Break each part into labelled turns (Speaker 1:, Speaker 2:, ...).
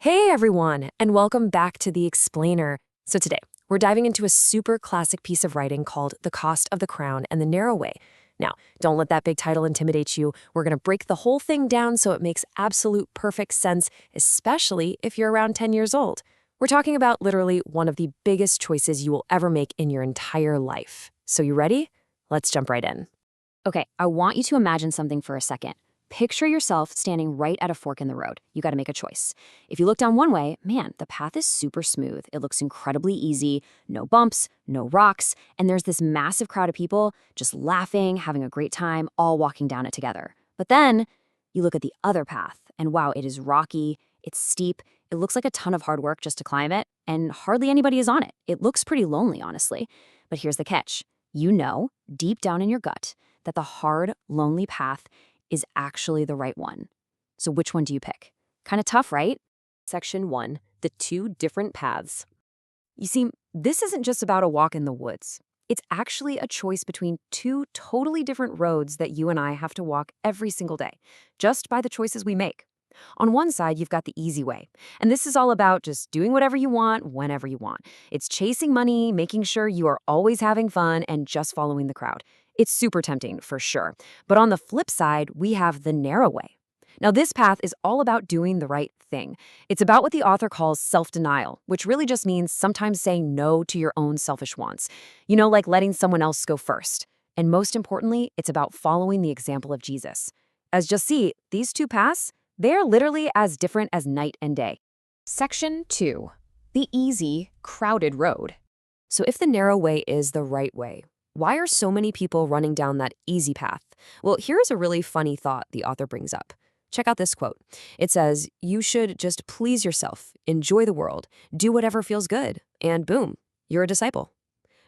Speaker 1: Hey everyone, and welcome back to The Explainer. So today, we're diving into a super classic piece of writing called The Cost of the Crown and the Narrow Way. Now, don't let that big title intimidate you. We're going to break the whole thing down so it makes absolute perfect sense, especially if you're around 10 years old. We're talking about literally one of the biggest choices you will ever make in your entire life. So you ready? Let's jump right in.
Speaker 2: Okay, I want you to imagine something for a second. Picture yourself standing right at a fork in the road. You got to make a choice. If you look down one way, man, the path is super smooth. It looks incredibly easy. No bumps, no rocks, and there's this massive crowd of people just laughing, having a great time, all walking down it together. But then you look at the other path, and wow, it is rocky, it's steep, it looks like a ton of hard work just to climb it, and hardly anybody is on it. It looks pretty lonely, honestly. But here's the catch. You know, deep down in your gut, that the hard, lonely path is actually the right one. So which one do you pick? Kind of tough, right?
Speaker 1: Section 1, the two different paths. You see, this isn't just about a walk in the woods. It's actually a choice between two totally different roads that you and I have to walk every single day, just by the choices we make. On one side, you've got the easy way, and this is all about just doing whatever you want, whenever you want. It's chasing money, making sure you are always having fun, and just following the crowd. It's super tempting, for sure. But on the flip side, we have the narrow way. Now, this path is all about doing the right thing. It's about what the author calls self-denial, which really just means sometimes saying no to your own selfish wants. You know, like letting someone else go first. And most importantly, it's about following the example of Jesus. As just see, these two paths, they are literally as different as night and day. Section 2. The easy, crowded road. So if the narrow way is the right way, why are so many people running down that easy path? Well, here's a really funny thought the author brings up. Check out this quote. It says, "You should just please yourself, enjoy the world, do whatever feels good, and boom, you're a disciple."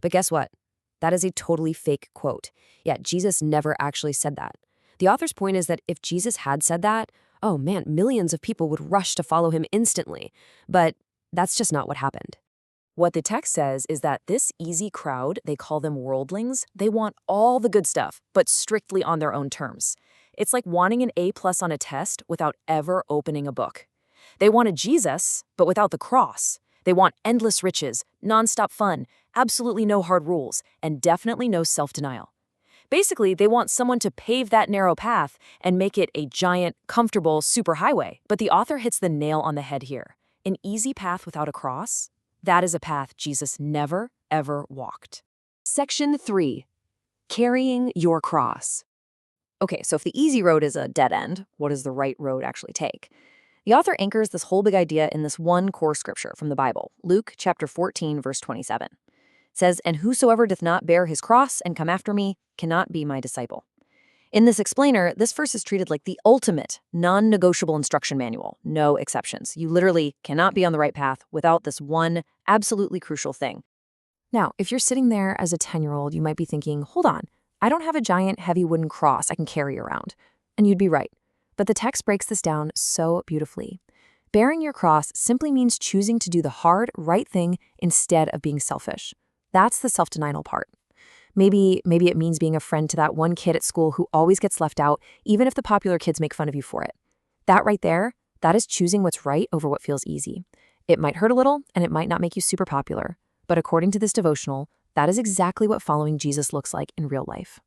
Speaker 1: But guess what? That is a totally fake quote. Yet Jesus never actually said that. The author's point is that if Jesus had said that, oh man, millions of people would rush to follow him instantly. But that's just not what happened. What the text says is that this easy crowd, they call them worldlings, they want all the good stuff, but strictly on their own terms. It's like wanting an A+ on a test without ever opening a book. They want a Jesus, but without the cross. They want endless riches, nonstop fun, absolutely no hard rules, and definitely no self-denial. Basically, they want someone to pave that narrow path and make it a giant, comfortable superhighway. But the author hits the nail on the head here. An easy path without a cross? That is a path Jesus never, ever walked. Section 3. Carrying your cross. Okay, so if the easy road is a dead end, what does the right road actually take? The author anchors this whole big idea in this one core scripture from the Bible, Luke chapter 14, verse 27. It says, "And whosoever doth not bear his cross and come after me cannot be my disciple." In this explainer, this verse is treated like the ultimate, non-negotiable instruction manual, no exceptions. You literally cannot be on the right path without this one absolutely crucial thing. Now, if you're sitting there as a 10-year-old, you might be thinking, hold on, I don't have a giant heavy wooden cross I can carry around. And you'd be right. But the text breaks this down so beautifully. Bearing your cross simply means choosing to do the hard, right thing instead of being selfish. That's the self-denial part. Maybe it means being a friend to that one kid at school who always gets left out, even if the popular kids make fun of you for it. That right there, that is choosing what's right over what feels easy. It might hurt a little, and it might not make you super popular. But according to this devotional, that is exactly what following Jesus looks like in real life.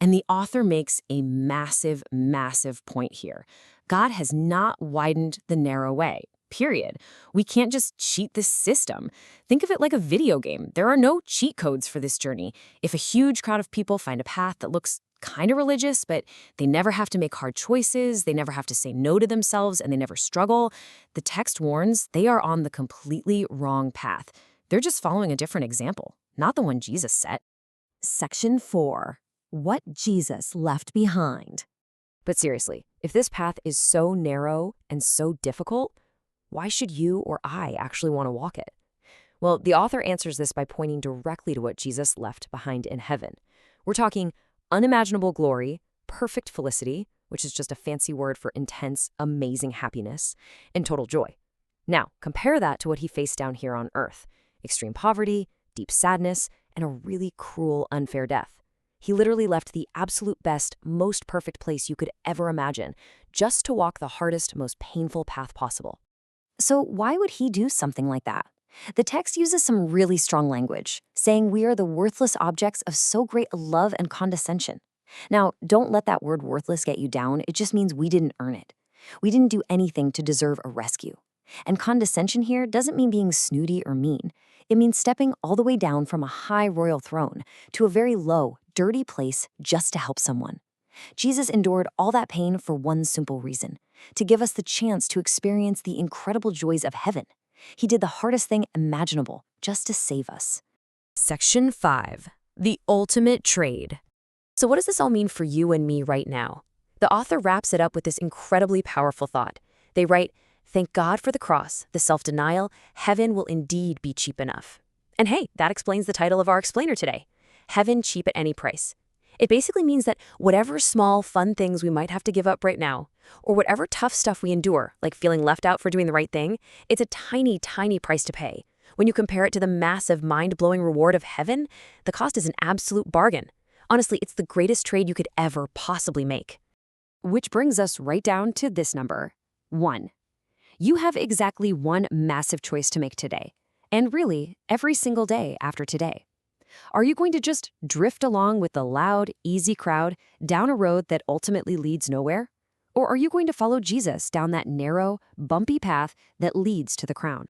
Speaker 1: And the author makes a massive, massive point here. God has not widened the narrow way. Period. We can't just cheat this system. Think of it like a video game. There are no cheat codes for this journey. If a huge crowd of people find a path that looks kind of religious, but they never have to make hard choices, they never have to say no to themselves, and they never struggle, the text warns they are on the completely wrong path. They're just following a different example, not the one Jesus set. Section 4. What Jesus left behind. But seriously, if this path is so narrow and so difficult, why should you or I actually want to walk it? Well, the author answers this by pointing directly to what Jesus left behind in heaven. We're talking unimaginable glory, perfect felicity, which is just a fancy word for intense, amazing happiness, and total joy. Now, compare that to what he faced down here on earth: extreme poverty, deep sadness, and a really cruel, unfair death. He literally left the absolute best, most perfect place you could ever imagine, just to walk the hardest, most painful path possible.
Speaker 2: So why would he do something like that? The text uses some really strong language, saying we are the worthless objects of so great love and condescension. Now, don't let that word worthless get you down. It just means we didn't earn it. We didn't do anything to deserve a rescue. And condescension here doesn't mean being snooty or mean. It means stepping all the way down from a high royal throne to a very low, dirty place just to help someone. Jesus endured all that pain for one simple reason: to give us the chance to experience the incredible joys of heaven. He did the hardest thing imaginable just to save us.
Speaker 1: Section 5. The ultimate trade. So what does this all mean for you and me right now? The author wraps it up with this incredibly powerful thought. They write, "Thank God for the cross, the self-denial, heaven will indeed be cheap enough." And hey, that explains the title of our explainer today. Heaven cheap at any price. It basically means that whatever small, fun things we might have to give up right now, or whatever tough stuff we endure, like feeling left out for doing the right thing, it's a tiny, tiny price to pay. When you compare it to the massive, mind-blowing reward of heaven, the cost is an absolute bargain. Honestly, it's the greatest trade you could ever possibly make. Which brings us right down to this number, 1. You have exactly one massive choice to make today, and really, every single day after today. Are you going to just drift along with the loud, easy crowd down a road that ultimately leads nowhere? Or are you going to follow Jesus down that narrow, bumpy path that leads to the crown?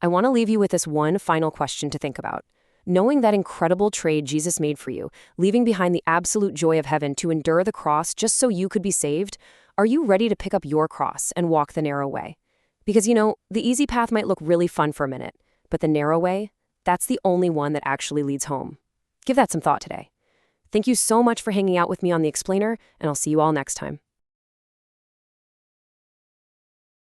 Speaker 1: I want to leave you with this one final question to think about. Knowing that incredible trade Jesus made for you, leaving behind the absolute joy of heaven to endure the cross just so you could be saved, are you ready to pick up your cross and walk the narrow way? Because, the easy path might look really fun for a minute, but the narrow way, that's the only one that actually leads home. Give that some thought today. Thank you so much for hanging out with me on The Explainer, and I'll see you all next time.